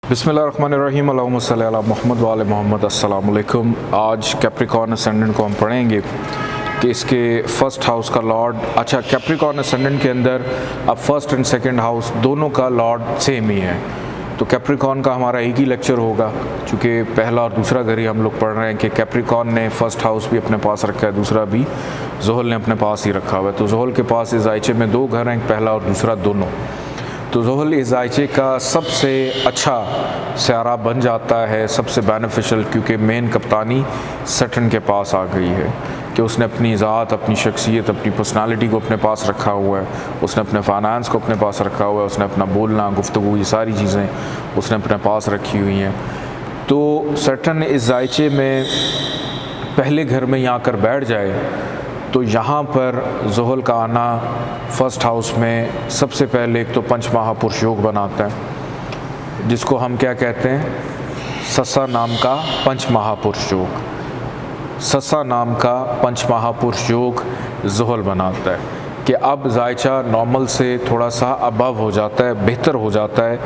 बिस्मिल्लाहिर्रहमानिर्रहीम अल्लाहुम्मा सल्ली अला मुहम्मद व आले मोहम्मद। अस्सलाम वालेकुम। आज कैप्रिकॉर्न असेंडेंट को हम पढ़ेंगे कि इसके फर्स्ट हाउस का लॉर्ड, अच्छा कैप्रिकॉर्न असेंडेंट के अंदर अब फर्स्ट एंड सेकंड हाउस दोनों का लॉर्ड सेम ही है। तो कैप्रिकॉर्न का हमारा एक ही लेक्चर होगा, चूँकि पहला और दूसरा घर ही हम लोग पढ़ रहे हैं कि कैप्रिकॉर्न ने फर्स्ट हाउस भी अपने पास रखा है, दूसरा भी ज़ोहल ने अपने पास ही रखा हुआ है। तो ज़ोहल के पास इस आइचे में दो घर हैं, पहला और दूसरा दोनों। तो ज़ोहल इस आइचे का सबसे अच्छा स्यारा बन जाता है, सबसे बेनिफिशियल, क्योंकि मेन कप्तानी सटन के पास आ गई है कि उसने अपनी ज़ात, अपनी शख्सियत, अपनी पर्सनालिटी को अपने पास रखा हुआ है, उसने अपने फाइनेंस को अपने पास रखा हुआ है, उसने अपना बोलना, गुफ्तगू, ये सारी चीज़ें उसने अपने पास रखी हुई हैं। तो सटन इस जायचे में पहले घर में यहाँ आकर बैठ जाए तो यहाँ पर ज़ोहल का आना फर्स्ट हाउस में सबसे पहले एक तो पंच महापुरुष योग बनाता है, जिसको हम क्या कहते हैं, ससा नाम का पंच महापुरुष योग। ससा नाम का पंच महापुरुष योग ज़ोहल बनाता है कि अब जायचा नॉर्मल से थोड़ा सा अबव हो जाता है, बेहतर हो जाता है,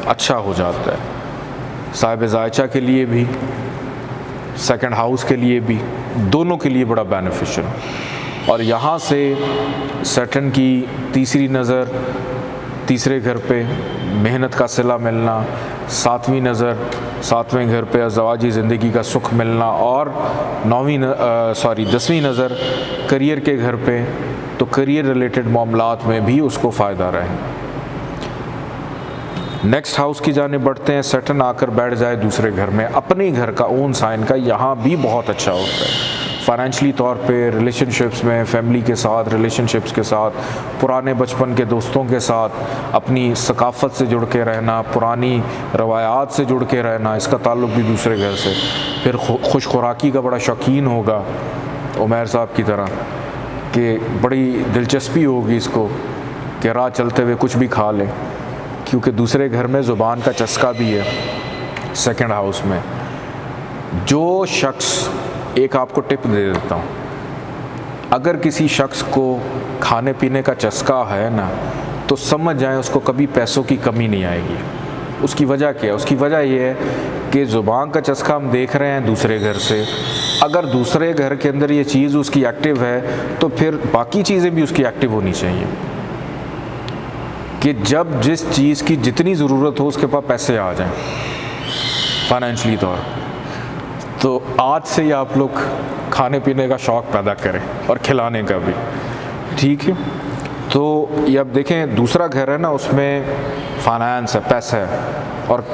अच्छा हो जाता है। साहिब जायचा के लिए भी, सेकंड हाउस के लिए भी, दोनों के लिए बड़ा बेनिफिशियल। और यहाँ से सटन की तीसरी नज़र तीसरे घर पे मेहनत का सिला मिलना, सातवीं नज़र सातवें घर पे अज़वाजी ज़िंदगी का सुख मिलना, और दसवीं नज़र करियर के घर पे, तो करियर रिलेटेड मामलात में भी उसको फ़ायदा रहे। नेक्स्ट हाउस की जाने बढ़ते हैं। सटन आकर बैठ जाए दूसरे घर में, अपने घर का ओन साइन का, यहाँ भी बहुत अच्छा होता है फाइनेंशियली तौर पे, रिलेशनशिप्स में, फैमिली के साथ, रिलेशनशिप्स के साथ, पुराने बचपन के दोस्तों के साथ, अपनी सकाफ़त से जुड़ के रहना, पुरानी रवायात से जुड़ के रहना, इसका ताल्लुक़ भी दूसरे घर से। फिर खुश खुराकी का बड़ा शौकीन होगा उमैर साहब की तरह, कि बड़ी दिलचस्पी होगी इसको कि राह चलते हुए कुछ भी खा ले, क्योंकि दूसरे घर में ज़ुबान का चस्का भी है सेकंड हाउस में। जो शख्स, एक आपको टिप दे देता हूँ, अगर किसी शख्स को खाने पीने का चस्का है ना, तो समझ जाएं उसको कभी पैसों की कमी नहीं आएगी। उसकी वजह क्या है? उसकी वजह यह है कि ज़ुबान का चस्का हम देख रहे हैं दूसरे घर से, अगर दूसरे घर के अंदर ये चीज़ उसकी एक्टिव है तो फिर बाकी चीज़ें भी उसकी एक्टिव होनी चाहिए, कि जब जिस चीज़ की जितनी ज़रूरत हो उसके पास पैसे आ जाएं फाइनेंशियली तौर। तो आज से ही आप लोग खाने पीने का शौक़ पैदा करें और खिलाने का भी, ठीक है। तो ये अब देखें दूसरा घर है ना, उसमें फाइनेंस है, पैसा है, और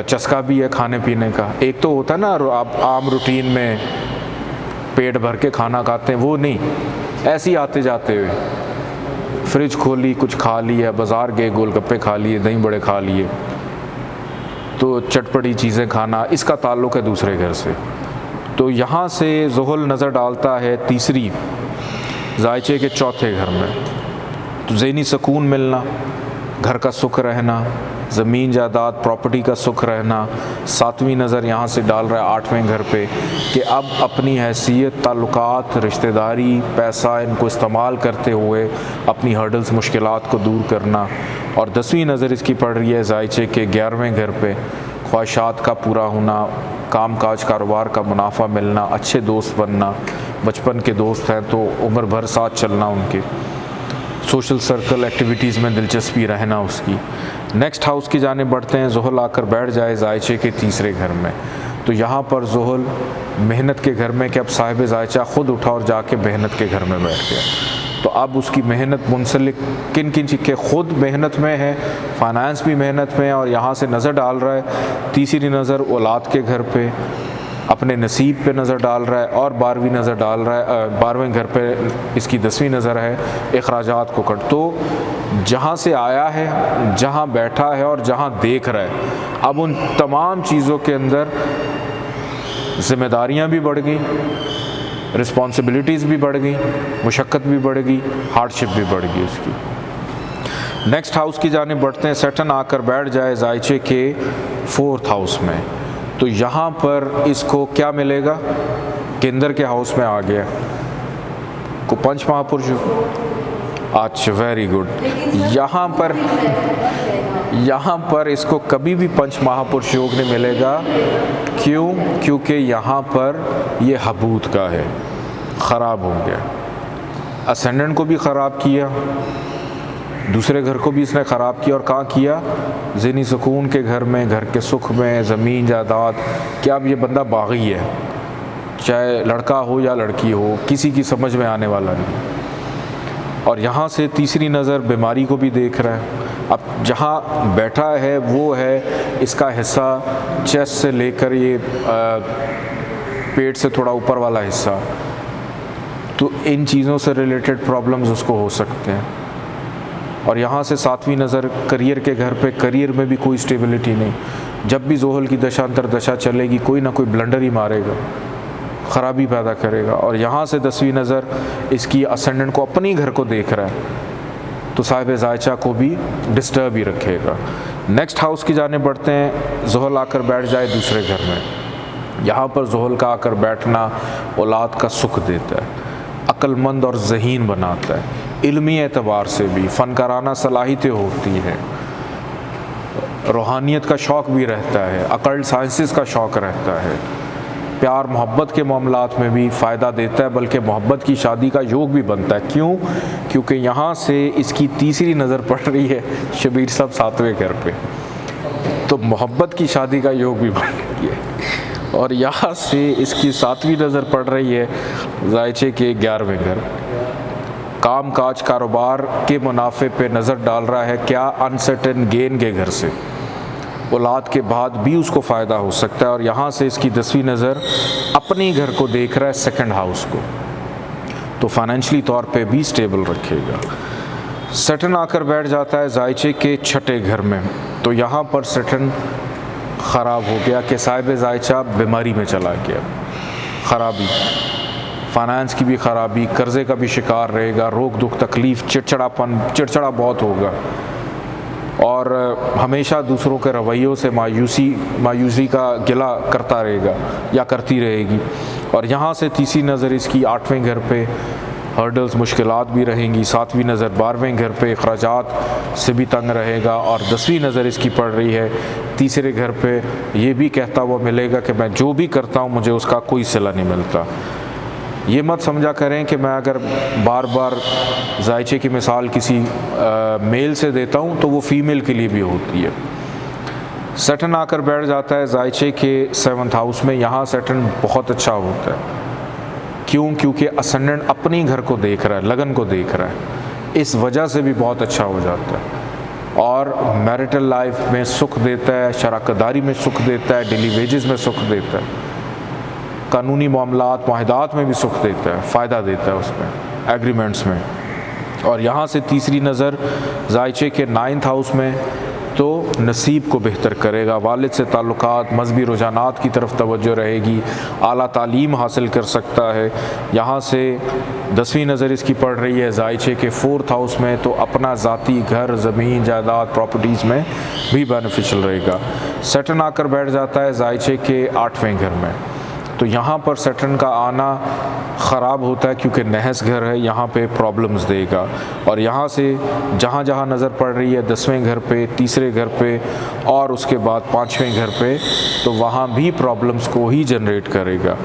चस्का भी है खाने पीने का। एक तो होता है ना आप आम रूटीन में पेट भर के खाना खाते हैं, वो नहीं, ऐसे ही आते जाते हुए फ्रिज खोली, कुछ खा लिया, बाज़ार गए, गोलगप्पे खा लिए, दही बड़े खा लिए, तो चटपटी चीज़ें खाना, इसका ताल्लुक़ है दूसरे घर से। तो यहाँ से ज़ोहल नज़र डालता है तीसरी जायचे के चौथे घर में, तो ज़हनी सुकून मिलना, घर का सुख रहना, ज़मीन जायदाद प्रॉपर्टी का सुख रहना। सातवीं नज़र यहाँ से डाल रहा है आठवें घर पे, कि अब अपनी हैसियत, ताल्लुकात, रिश्तेदारी, पैसा, इनको इस्तेमाल करते हुए अपनी हर्डल्स, मुश्किलात को दूर करना। और 10वीं नज़र इसकी पड़ रही है जायचे के 11वें घर पे, ख्वाहिशात का पूरा होना, काम काज कारोबार का मुनाफा मिलना, अच्छे दोस्त बनना, बचपन के दोस्त हैं तो उम्र भर साथ चलना उनके, सोशल सर्कल एक्टिविटीज़ में दिलचस्पी रहना उसकी। नेक्स्ट हाउस की जाने बढ़ते हैं। ज़ोहल आकर बैठ जाए जायचे के तीसरे घर में, तो यहाँ पर ज़ोहल मेहनत के घर में, कि अब साहिब जायचा ख़ुद उठा और जाके मेहनत के घर में बैठ गया। तो अब उसकी मेहनत मुंसलिक किन किन चीज़ के, ख़ुद मेहनत में है, फाइनेंस भी मेहनत में है, और यहाँ से नज़र डाल रहा है तीसरी नज़र औलाद के घर पे, अपने नसीब पे नज़र डाल रहा है, और 12वीं नज़र डाल रहा है, 12वें घर पे इसकी 10वीं नज़र है, अखराजात को कट। तो जहाँ से आया है, जहाँ बैठा है और जहाँ देख रहा है, अब उन तमाम चीज़ों के अंदर ज़िम्मेदारियाँ भी बढ़ गई, रिस्पॉन्सिबिलिटीज़ भी बढ़ गई, मुशक्क़त भी बढ़ गई, हार्डशिप भी बढ़ गई उसकी। नेक्स्ट हाउस की जाने बढ़ते हैं। सटन आकर बैठ जाए जायचे के 4th हाउस में, तो यहाँ पर इसको क्या मिलेगा, केंद्र के हाउस में आ गया, को पंच महापुरुष अच्छा, वेरी गुड। यहाँ पर इसको कभी भी पंच महापुरुष योग नहीं मिलेगा। क्यों? क्योंकि यहाँ पर ये हबूत का है, ख़राब हो गया। असेंडेंट को भी ख़राब किया, दूसरे घर को भी इसने ख़राब किया, और कहाँ किया? ज़हनी सुकून के घर में, घर के सुख में, ज़मीन जायदाद। क्या अब ये बंदा बागी है? चाहे लड़का हो या लड़की हो, किसी की समझ में आने वाला नहीं। और यहाँ से तीसरी नज़र बीमारी को भी देख रहा है। अब जहाँ बैठा है वो है इसका हिस्सा चेस्ट से लेकर ये पेट से थोड़ा ऊपर वाला हिस्सा, तो इन चीज़ों से रिलेटेड प्रॉब्लम्स उसको हो सकते हैं। और यहाँ से सातवीं नज़र करियर के घर पे, करियर में भी कोई स्टेबिलिटी नहीं। जब भी जोहल की दशांतर दशा चलेगी, कोई ना कोई ब्लंडर ही मारेगा, ख़राबी पैदा करेगा। और यहाँ से 10वीं नज़र इसकी असेंडेंट को, अपनी घर को देख रहा है, तो साहिब जायचा को भी डिस्टर्ब ही रखेगा। नेक्स्ट हाउस की जाने बढ़ते हैं। जोहल आकर बैठ जाए दूसरे घर में। यहाँ पर जोहल का आकर बैठना औलाद का सुख देता है, अक्लमंद और ज़हीन बनाता है, इल्मी एतबार से भी फ़नकाराना सलाहियतें होती हैं, रूहानियत का शौक़ भी रहता है, अकल्ट साइंसेस का शौक़ रहता है, प्यार मोहब्बत के मामलात में भी फ़ायदा देता है, बल्कि मोहब्बत की शादी का योग भी बनता है। क्यों? क्योंकि यहाँ से इसकी तीसरी नज़र पड़ रही है शबीर साहब 7वें घर पे, तो मोहब्बत की शादी का योग भी बन रही है। और यहाँ से इसकी 7वीं नज़र पड़ रही है जायचे के 11वें घर। काम काज कारोबार के मुनाफे पे नज़र डाल रहा है, क्या? अनसर्टेन गेन के घर से, औलाद के बाद भी उसको फ़ायदा हो सकता है। और यहाँ से इसकी 10वीं नज़र अपने घर को देख रहा है, सेकंड हाउस को, तो फाइनेंशियली तौर पे भी स्टेबल रखेगा। सैटर्न आकर बैठ जाता है जायचे के 6ठे घर में, तो यहाँ पर सैटर्न ख़राब हो गया कि साहिब जायचा बीमारी में चला गया, ख़राबी, फाइनेंस की भी ख़राबी, कर्ज़े का भी शिकार रहेगा, रोग दुख तकलीफ़, चिड़चिड़ा बहुत होगा, और हमेशा दूसरों के रवैयों से मायूसी का गिला करता रहेगा या करती रहेगी। और यहाँ से तीसरी नज़र इसकी 8वें घर पे, हर्डल्स, मुश्किलात भी रहेंगी। 7वीं नज़र 12वें घर पे, अखराजात से भी तंग रहेगा। और 10वीं नज़र इसकी पड़ रही है तीसरे घर पे, ये भी कहता हुआ मिलेगा कि मैं जो भी करता हूँ मुझे उसका कोई सिला नहीं मिलता। ये मत समझा करें कि मैं अगर बार बार जायचे की मिसाल किसी मेल से देता हूँ तो वो फीमेल के लिए भी होती है। सैटर्न आकर बैठ जाता है जायचे के 7th हाउस में। यहाँ सैटर्न बहुत अच्छा होता है। क्यों? क्योंकि असेंडेंट अपनी घर को देख रहा है, लगन को देख रहा है, इस वजह से भी बहुत अच्छा हो जाता है। और मैरिटल लाइफ में सुख देता है, शराकतदारी में सुख देता है, डेली वेजेस में सुख देता है, कानूनी मामलात मुआहदात में भी सुख देता है, फ़ायदा देता है उसमें, एग्रीमेंट्स में। और यहाँ से तीसरी नज़र जायचे के 9th हाउस में, तो नसीब को बेहतर करेगा, वालिद से ताल्लुकात, मजहबी रुझानात की तरफ तवज्जो रहेगी, आला तालीम हासिल कर सकता है। यहाँ से 10वीं नज़र इसकी पड़ रही है जायचे के 4th हाउस में, तो अपना ज़ाती घर, ज़मीन जायदाद, प्रॉपर्टीज़ में भी बेनिफिशियल रहेगा। सैटर्न आकर बैठ जाता है जायचे के 8वें घर में, तो यहाँ पर सैटर्न का आना ख़राब होता है क्योंकि नहस घर है, यहाँ पे प्रॉब्लम्स देगा। और यहाँ से जहाँ जहाँ नज़र पड़ रही है 10वें घर पे, तीसरे घर पे और उसके बाद 5वें घर पे, तो वहाँ भी प्रॉब्लम्स को ही जनरेट करेगा।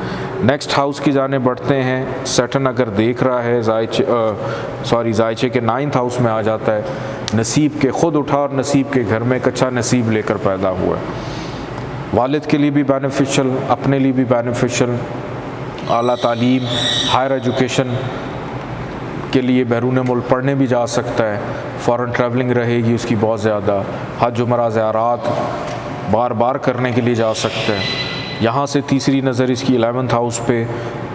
नेक्स्ट हाउस की जाने बढ़ते हैं। सैटर्न अगर देख रहा है जायचे के 9th हाउस में आ जाता है, नसीब के खुद उठा और नसीब के घर में एक अच्छा नसीब लेकर पैदा हुआ है, वालिद के लिए भी बेनिफिशियल, अपने लिए भी बेनिफिशियल, आला तालीम, हायर एजुकेशन के लिए बैरून मुल्क पढ़ने भी जा सकता है, फ़ॉरेन ट्रैवलिंग रहेगी उसकी बहुत ज़्यादा, हज उम्रा ज़ियारात बार बार करने के लिए जा सकते हैं। यहाँ से तीसरी नज़र इसकी 11th हाउस पे,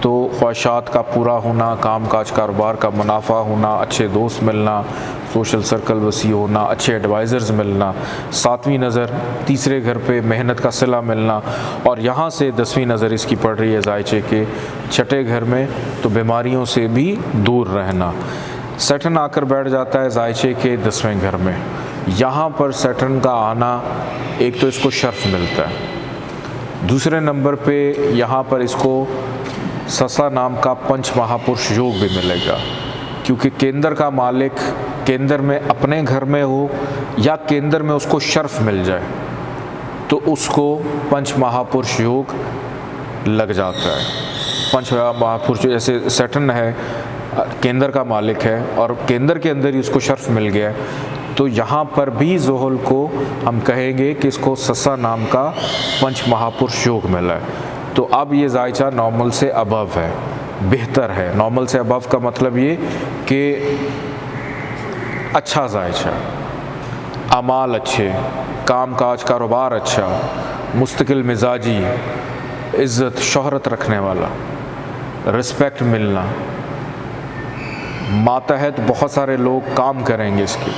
तो ख्वाहिशात का पूरा होना, काम काज कारोबार का मुनाफा होना, अच्छे दोस्त मिलना, सोशल सर्कल वसी होना, अच्छे एडवाइज़र्स मिलना। 7वीं नज़र तीसरे घर पे, मेहनत का सिला मिलना। और यहाँ से 10वीं नज़र इसकी पड़ रही है जायचे के 6ठे घर में, तो बीमारियों से भी दूर रहना। सैटर्न आकर बैठ जाता है जायचे के 10वें घर में। यहाँ पर सैटर्न का आना, एक तो इसको शर्फ मिलता है, दूसरे नंबर पे यहाँ पर इसको ससा नाम का पंच महापुरुष योग भी मिलेगा, क्योंकि केंद्र का मालिक केंद्र में अपने घर में हो या केंद्र में उसको शर्फ मिल जाए तो उसको पंच महापुरुष योग लग जाता है। पंच महापुरुष जैसे सैटर्न है, केंद्र का मालिक है और केंद्र के अंदर ही उसको शर्फ मिल गया, तो यहाँ पर भी ज़ोहल को हम कहेंगे कि इसको ससा नाम का पंच महापुरुष योग मिला है। तो अब ये जायचा नॉर्मल से अबव है, बेहतर है। नॉर्मल से अबव का मतलब ये कि अच्छा जायचा, अमाल अच्छे, काम काज कारोबार अच्छा, मुस्तकिल मिजाजी, इज़्ज़त शोहरत रखने वाला, रिस्पेक्ट मिलना, मातहत बहुत सारे लोग काम करेंगे इसके,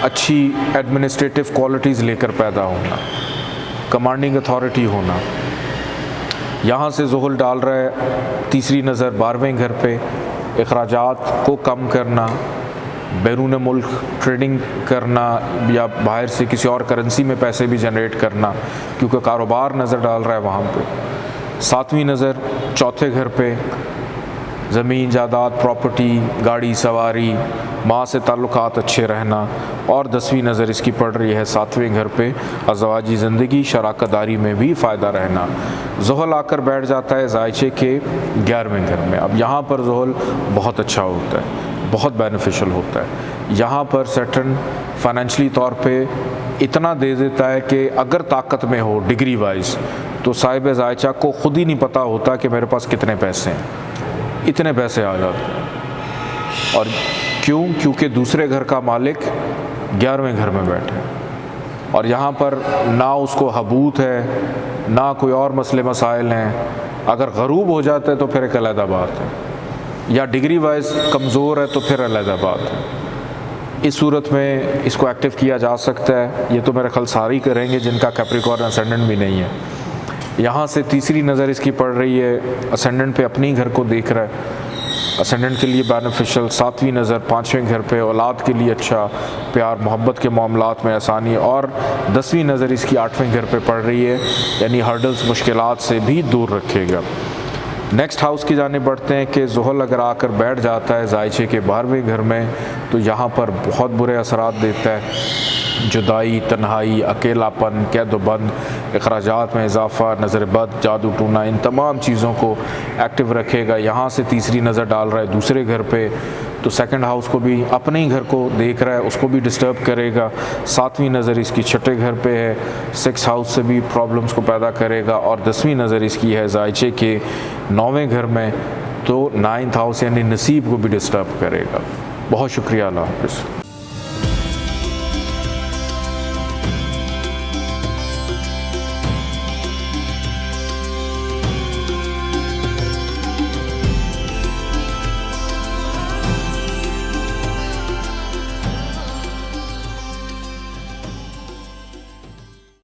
अच्छी एडमिनिस्ट्रेटिव क्वालिटीज़ लेकर पैदा होना, कमांडिंग अथॉरिटी होना। यहाँ से ज़ोहल डाल रहा है तीसरी नज़र 12वें घर पे, अखराजात को कम करना, बैरून मुल्क ट्रेडिंग करना या बाहर से किसी और करेंसी में पैसे भी जनरेट करना, क्योंकि कारोबार नज़र डाल रहा है वहाँ पे। 7वीं नज़र चौथे घर पे ज़मीन जायदाद प्रॉपर्टी, गाड़ी सवारी, माँ से ताल्लुकात अच्छे रहना। और 10वीं नज़र इसकी पड़ रही है 7वें घर पे, अज़वाजी ज़िंदगी शराकतदारी में भी फ़ायदा रहना। ज़ोहल आकर बैठ जाता है जायचे के 11वें घर में। अब यहाँ पर ज़ोहल बहुत अच्छा होता है, बहुत बेनिफिशियल होता है। यहाँ पर सैटर्न फाइनेंशली तौर पे इतना दे देता है कि अगर ताकत में हो डिग्री वाइज तो साहिब जायचा को ख़ुद ही नहीं पता होता कि मेरे पास कितने पैसे हैं, इतने पैसे आ जाते हैं। और क्यों? क्योंकि दूसरे घर का मालिक 11वें घर में बैठे हैं और यहाँ पर ना उसको हबूत है, ना कोई और मसले मसाइल हैं। अगर गरूब हो जाता है तो फिर एक अलग बात है, या डिग्री वाइज कमज़ोर है तो फिर अलग बात है। इस सूरत में इसको एक्टिव किया जा सकता है। ये तो मेरा ख्याल सारी करेंगे जिनका कैप्रिकॉर्न असेंडेंट भी नहीं है। यहाँ से तीसरी नज़र इसकी पड़ रही है, असेंडेंट पे अपनी घर को देख रहा है, असेंडेंट के लिए बेनिफिशियल। 7वीं नज़र 5वें घर पे औलाद के लिए अच्छा, प्यार मोहब्बत के मामलात में आसानी। और 10वीं नज़र इसकी 8वें घर पे पड़ रही है, यानी हर्डल्स मुश्किलात से भी दूर रखेगा। नेक्स्ट हाउस की जाने बढ़ते हैं कि ज़ोहल अगर आकर बैठ जाता है जायचे के 12वें घर में तो यहाँ पर बहुत बुरे असरात देता है। जुदाई, तन्हाई, अकेलापन, कैदोबंद, अखराजात में इजाफ़ा, नज़र बद, जादू टूना, इन तमाम चीज़ों को एक्टिव रखेगा। यहाँ से तीसरी नज़र डाल रहा है दूसरे घर पे, तो सेकंड हाउस को भी अपने ही घर को देख रहा है, उसको भी डिस्टर्ब करेगा। 7वीं नज़र इसकी छठे घर पे है, 6 हाउस से भी प्रॉब्लम्स को पैदा करेगा। और 10वीं नज़र इसकी है जायचे के 9वें घर में, तो 9th हाउस यानी नसीब को भी डिस्टर्ब करेगा। बहुत शुक्रिया, अल्लाह हाफ़िज़।